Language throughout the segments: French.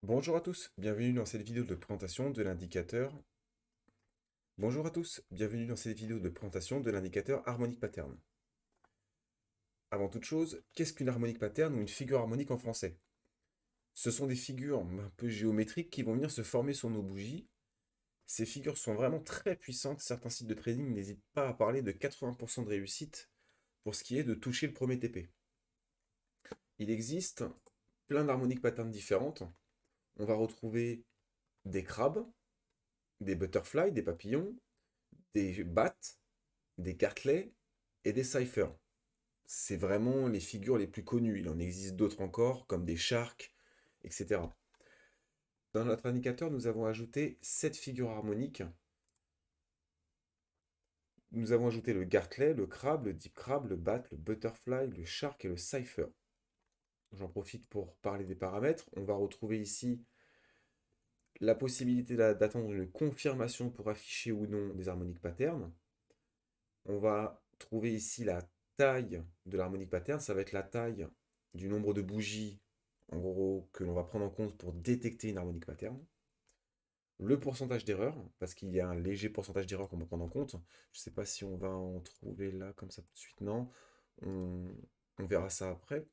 Bonjour à tous, bienvenue dans cette vidéo de présentation de l'indicateur. Bonjour à tous, bienvenue dans cette vidéo de présentation de l'indicateur harmonique pattern. Avant toute chose, qu'est-ce qu'une harmonique pattern ou une figure harmonique en français? Ce sont des figures un peu géométriques qui vont venir se former sur nos bougies. Ces figures sont vraiment très puissantes, certains sites de trading n'hésitent pas à parler de 80% de réussite pour ce qui est de toucher le premier TP. Il existe plein d'harmoniques patterns différentes. On va retrouver des crabes, des butterflies, des papillons, des bats, des cartelets et des ciphers. C'est vraiment les figures les plus connues. Il en existe d'autres encore, comme des sharks, etc. Dans notre indicateur, nous avons ajouté 7 figures harmoniques. Nous avons ajouté le gartelet, le crabe, le deep crab, le bat, le butterfly, le shark et le cipher. J'en profite pour parler des paramètres. On va retrouver ici la possibilité d'attendre une confirmation pour afficher ou non des harmoniques patterns. On va trouver ici la taille de l'harmonique pattern. Ça va être la taille du nombre de bougies, en gros, que l'on va prendre en compte pour détecter une harmonique pattern. Le pourcentage d'erreur, parce qu'il y a un léger pourcentage d'erreur qu'on peut prendre en compte. Je ne sais pas si on va en trouver là comme ça tout de suite, non. On, on verra ça après.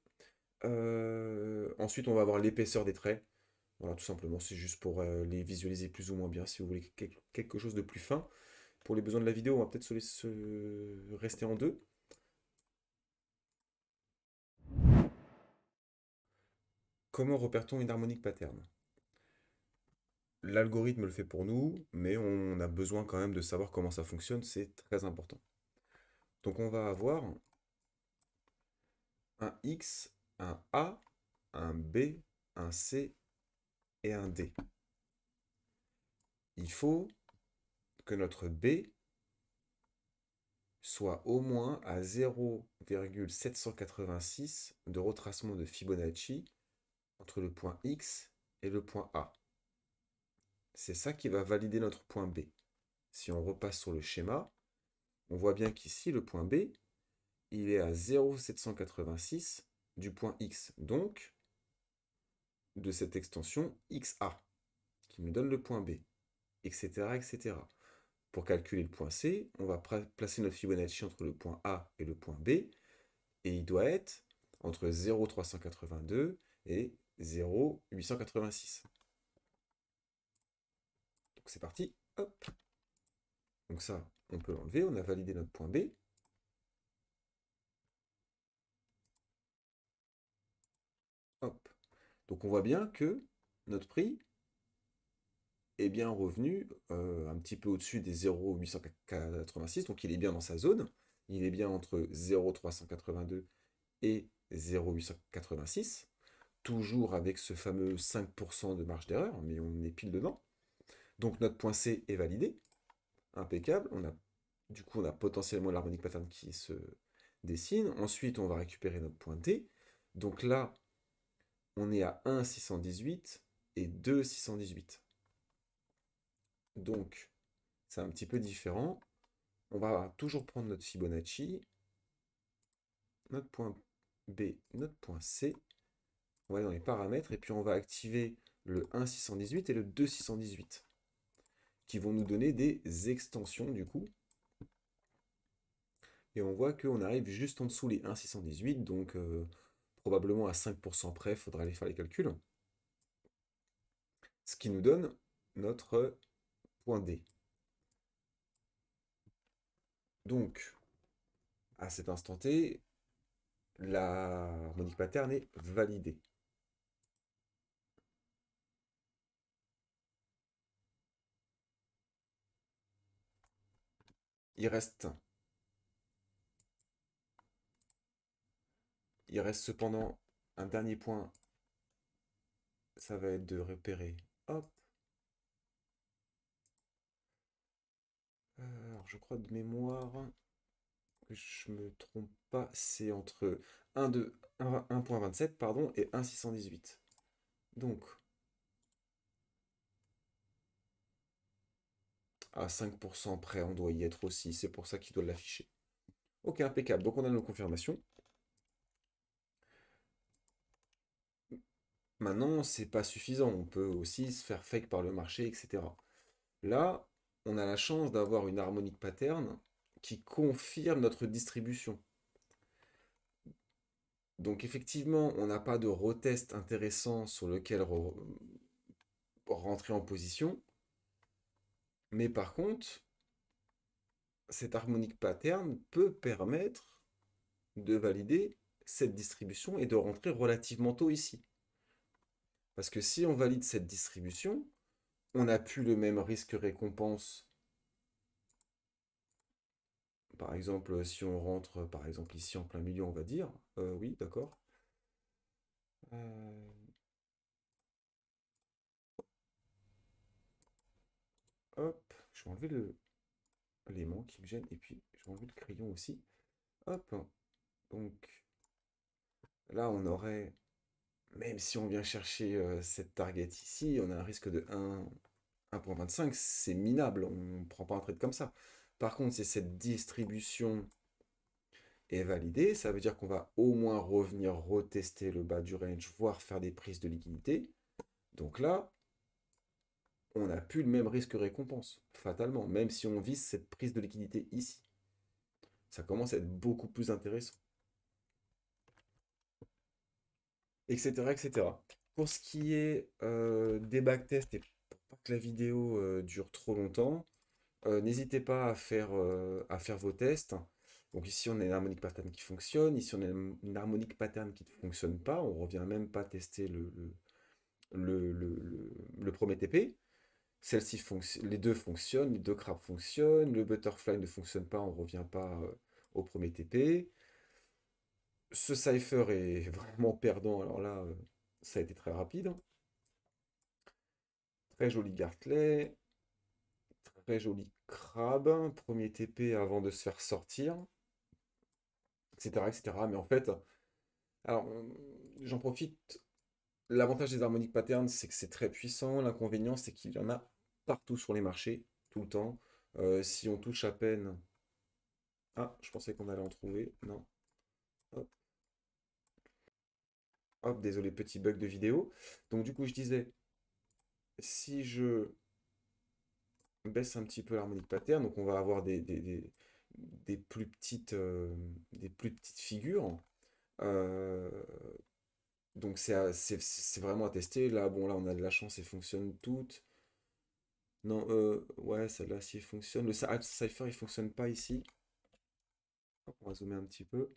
Ensuite, on va avoir l'épaisseur des traits. Voilà, tout simplement, c'est juste pour les visualiser plus ou moins bien. Si vous voulez quelque chose de plus fin, pour les besoins de la vidéo, on va peut-être se rester en deux. Comment repère-t-on une harmonique pattern? L'algorithme le fait pour nous, mais on a besoin quand même de savoir comment ça fonctionne, c'est très important. Donc on va avoir un X, un A, un B, un C et un D. Il faut que notre B soit au moins à 0,786 de retracement de Fibonacci entre le point X et le point A. C'est ça qui va valider notre point B. Si on repasse sur le schéma, on voit bien qu'ici, le point B, il est à 0,786 du point X, donc de cette extension XA, qui me donne le point B, etc., etc. Pour calculer le point C, on va placer notre Fibonacci entre le point A et le point B, et il doit être entre 0,382 et 0,886. Donc c'est parti, hop. Donc ça, on peut l'enlever, on a validé notre point B. Hop. Donc on voit bien que notre prix est bien revenu un petit peu au-dessus des 0,886, donc il est bien dans sa zone. Il est bien entre 0,382 et 0,886, toujours avec ce fameux 5% de marge d'erreur, mais on est pile dedans. Donc notre point C est validé, impeccable. Du coup, on a potentiellement l'harmonique pattern qui se dessine. Ensuite, on va récupérer notre point D. Donc là, on est à 1,618 et 2,618. Donc, c'est un petit peu différent. On va toujours prendre notre Fibonacci, notre point B, notre point C. On va aller dans les paramètres et puis on va activer le 1,618 et le 2,618 qui vont nous donner des extensions du coup. Et on voit qu'on arrive juste en dessous les 1,618, donc probablement à 5% près, il faudra aller faire les calculs. Ce qui nous donne notre point D. Donc, à cet instant T, la harmonique pattern est validée. Il reste, il reste cependant un dernier point, ça va être de repérer. Hop. Alors, je crois de mémoire que je me trompe pas, c'est entre 1,27 pardon, et 1,618. Donc, à 5% près, on doit y être aussi. C'est pour ça qu'il doit l'afficher. Ok, impeccable. Donc, on a nos confirmations. Maintenant, c'est pas suffisant. On peut aussi se faire fake par le marché, etc. Là, on a la chance d'avoir une harmonic pattern qui confirme notre distribution. Donc effectivement, on n'a pas de retest intéressant sur lequel rentrer en position. Mais par contre, cet harmonic pattern peut permettre de valider cette distribution et de rentrer relativement tôt ici. Parce que si on valide cette distribution, on n'a plus le même risque-récompense. Par exemple, si on rentre, par exemple, ici en plein milieu, on va dire, oui, d'accord. Euh, hop, je vais enlever l'aimant qui me gêne, et puis je vais enlever le crayon aussi. Hop, donc là, on aurait, même si on vient chercher cette target ici, on a un risque de 1,25, c'est minable, on ne prend pas un trade comme ça. Par contre, si cette distribution est validée, ça veut dire qu'on va au moins revenir retester le bas du range, voire faire des prises de liquidité. Donc là, on n'a plus le même risque-récompense, fatalement, même si on vise cette prise de liquidité ici. Ça commence à être beaucoup plus intéressant, etc., etc. Pour ce qui est des backtests, et pour pas que la vidéo dure trop longtemps, n'hésitez pas à faire vos tests. Donc ici, on a une harmonic pattern qui fonctionne. Ici, on a une harmonic pattern qui ne fonctionne pas. On revient même pas tester le premier TP. Les deux fonctionnent, les deux crabes fonctionnent. Le butterfly ne fonctionne pas, on ne revient pas au premier TP. Ce cipher est vraiment perdant. Alors là, ça a été très rapide, hein. Très joli Gartley. Très joli crabe. Premier TP avant de se faire sortir, etc., etc. Mais en fait, alors, j'en profite. L'avantage des harmonic patterns, c'est que c'est très puissant. L'inconvénient, c'est qu'il y en a partout sur les marchés, tout le temps. Si on touche à peine... Ah, je pensais qu'on allait en trouver. Non. Hop, hop, désolé, petit bug de vidéo. Donc du coup, je disais, si je baisse un petit peu l'harmonic pattern, donc on va avoir des plus petites figures. Euh, donc c'est vraiment à tester. Là, bon, là, on a de la chance, elles fonctionnent toutes. Non, ouais, celle-là, si elle fonctionne. Cypher, il fonctionne pas ici. Hop, on va zoomer un petit peu.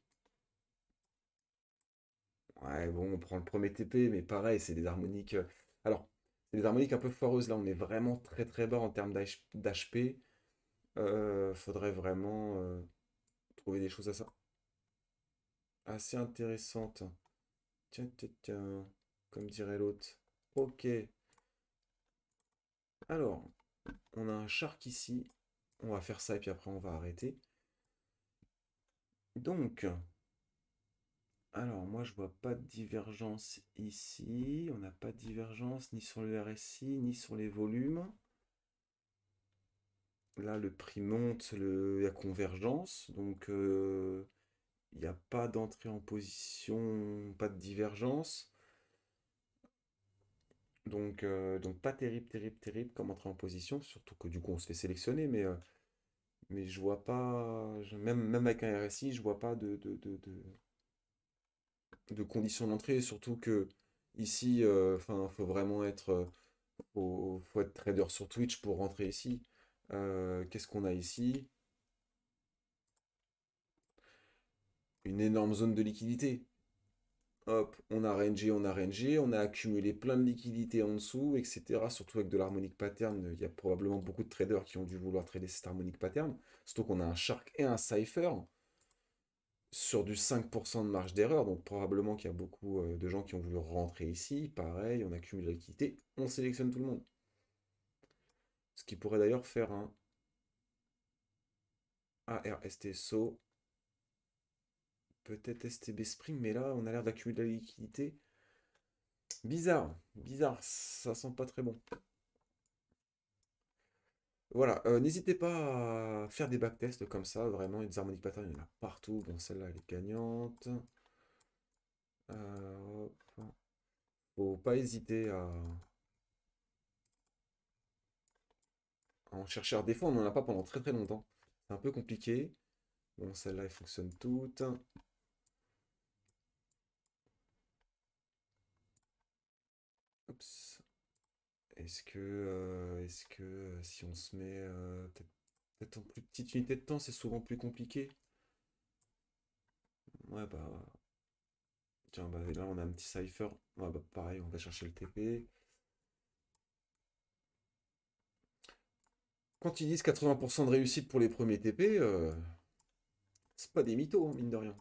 Ouais, bon, on prend le premier TP, mais pareil, c'est des harmoniques. Alors, c'est des harmoniques un peu foireuses. Là, on est vraiment très très bas en termes d'HP. Faudrait vraiment trouver des choses assez intéressantes. Tiens, tiens, tiens, comme dirait l'autre. Ok. Alors, on a un shark ici. On va faire ça et puis après on va arrêter. Donc, alors moi je vois pas de divergence ici. On n'a pas de divergence ni sur le RSI ni sur les volumes. Là, le prix monte, il y a convergence, donc il n'y a pas d'entrée en position, pas de divergence. Donc pas terrible, terrible, terrible comme entrée en position, surtout que du coup on se fait sélectionner, mais je vois pas, même avec un RSI, je vois pas de conditions d'entrée, surtout que ici, enfin, faut vraiment être, faut être trader sur Twitch pour rentrer ici. Qu'est-ce qu'on a ici? Une énorme zone de liquidité. Hop, on a rangé, on a accumulé plein de liquidités en dessous, etc. Surtout avec de l'harmonic pattern, il y a probablement beaucoup de traders qui ont dû vouloir trader cet harmonic pattern. Surtout qu'on a un shark et un cipher sur du 5% de marge d'erreur, donc probablement qu'il y a beaucoup de gens qui ont voulu rentrer ici. Pareil, on accumule la liquidité, on sélectionne tout le monde. Ce qui pourrait d'ailleurs faire un ARSTSO, peut-être STB Spring, mais là on a l'air d'accumuler la liquidité. Bizarre, bizarre, ça sent pas très bon. Voilà, n'hésitez pas à faire des backtests comme ça, vraiment, et des harmonic patterns, il y en a partout. Bon, celle-là, elle est gagnante. Hop. Faut pas hésiter à en chercher. Alors, des fois, on n'en a pas pendant très très longtemps. C'est un peu compliqué. Bon, celle-là, elles fonctionnent toutes. Oups. Est-ce que si on se met peut-être en plus petite unité de temps, c'est souvent plus compliqué. Ouais, bah, tiens, bah, là, on a un petit cipher. Ouais, bah, pareil, on va chercher le TP. Quand ils disent 80% de réussite pour les premiers TP, c'est pas des mythos, hein, mine de rien.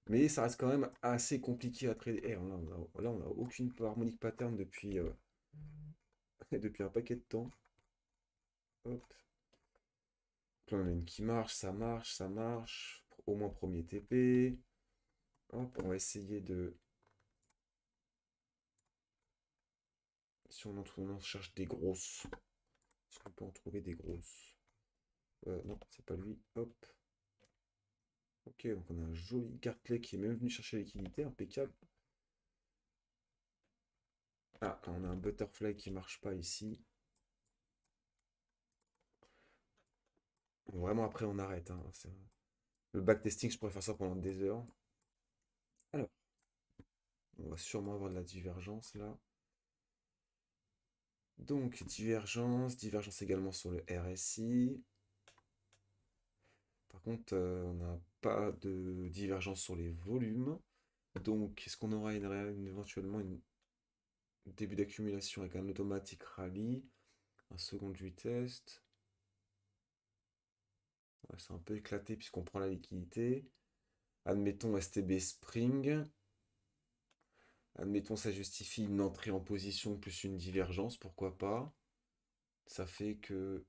Mais ça reste quand même assez compliqué à trader. Eh, là, on a aucune harmonique pattern depuis, depuis un paquet de temps. Hop. Donc là, on a une qui marche, ça marche, ça marche. Au moins premier TP. Hop, on va essayer de... Si on en cherche des grosses. Est-ce qu'on peut en trouver des grosses? Non, c'est pas lui. Hop. Ok, donc on a un joli cartelet qui est même venu chercher l'équité, impeccable. Ah, on a un butterfly qui marche pas ici. Bon, vraiment, après, on arrête, hein. Le backtesting, je pourrais faire ça pendant des heures. Alors, on va sûrement avoir de la divergence là. Donc, divergence également sur le RSI. Par contre, on n'a pas de divergence sur les volumes. Donc, est-ce qu'on aura éventuellement un début d'accumulation avec un automatique rallye, un secondary test? Ouais, c'est un peu éclaté puisqu'on prend la liquidité. Admettons STB Spring. Admettons ça justifie une entrée en position plus une divergence, pourquoi pas. Ça fait que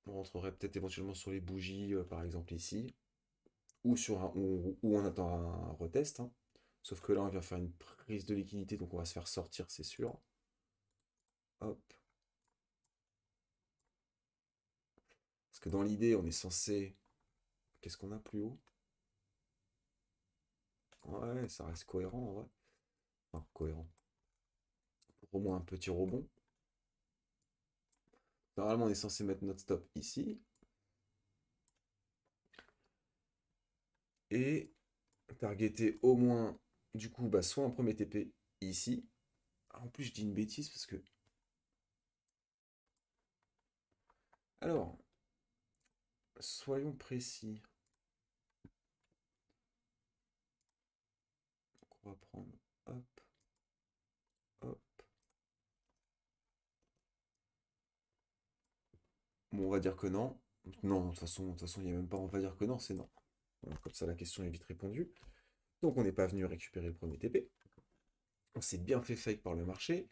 on rentrerait peut-être éventuellement sur les bougies, par exemple ici, ou on attend un retest, hein. Sauf que là, on vient faire une prise de liquidité, donc on va se faire sortir, c'est sûr. Hop. Parce que dans l'idée, on est censé... Qu'est-ce qu'on a plus haut? Ouais, ça reste cohérent en vrai. Enfin, cohérent. Pour au moins un petit rebond. Normalement, on est censé mettre notre stop ici. Et targeter au moins, du coup, bah, soit un premier TP ici. Ah, en plus, je dis une bêtise parce que... Alors, soyons précis. Donc, on va prendre... Hop, hop. Bon, on va dire que non. Non, de toute façon, il n'y a même pas on va dire que non, c'est non. Voilà, comme ça, la question est vite répondue. Donc, on n'est pas venu récupérer le premier TP. On s'est bien fait fake par le marché.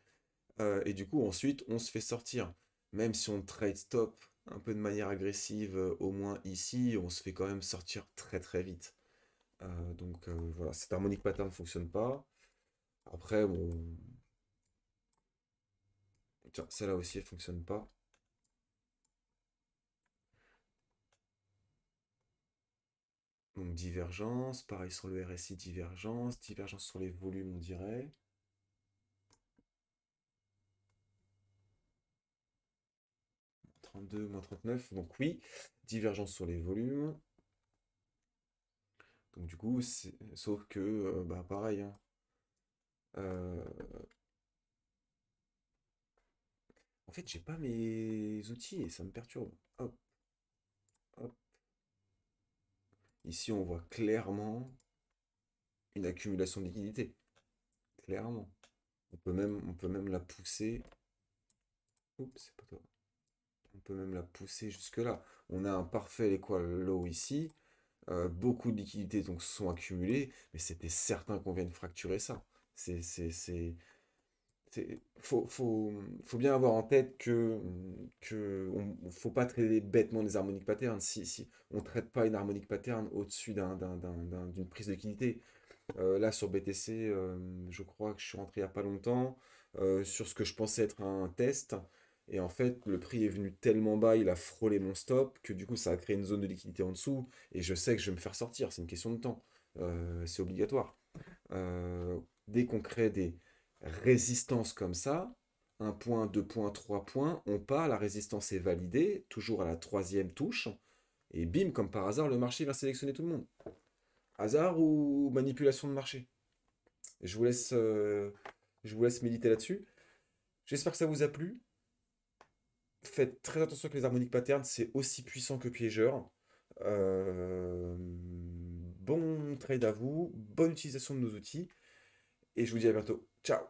Et du coup, ensuite, on se fait sortir. Même si on trade stop un peu de manière agressive, au moins ici, on se fait quand même sortir très très vite. Donc voilà, cette harmonic pattern ne fonctionne pas. Après, bon... Tiens, celle-là aussi, elle fonctionne pas. Donc divergence, pareil sur le RSI, divergence sur les volumes, on dirait. 32, moins 39, donc oui, divergence sur les volumes. Donc du coup, sauf que, bah pareil, hein. Euh, En fait, j'ai pas mes outils et ça me perturbe. Hop, hop. Ici, on voit clairement une accumulation de liquidité. Clairement. On peut même la pousser. Oups, c'est pas toi. On peut même la pousser jusque-là. On a un parfait equal low ici. Beaucoup de liquidités donc sont accumulées, mais c'était certain qu'on vienne fracturer ça. Faut bien avoir en tête que faut pas traiter bêtement les harmoniques patterns. Si on traite pas une harmonique pattern au-dessus d'une prise de liquidité. Là sur BTC, je crois que je suis rentré il y a pas longtemps sur ce que je pensais être un test. Et en fait, le prix est venu tellement bas, il a frôlé mon stop, que du coup, ça a créé une zone de liquidité en dessous. Et je sais que je vais me faire sortir, c'est une question de temps. C'est obligatoire. Euh, dès qu'on crée des résistances comme ça, un point, 2 points, 3 points, on part, la résistance est validée, toujours à la troisième touche, et bim, comme par hasard, le marché va sélectionner tout le monde. Hasard ou manipulation de marché? Je vous laisse, euh, je vous laisse méditer là-dessus. J'espère que ça vous a plu. Faites très attention que les harmoniques patterns, c'est aussi puissant que piégeur. Bon trade à vous, bonne utilisation de nos outils, et je vous dis à bientôt. Ciao!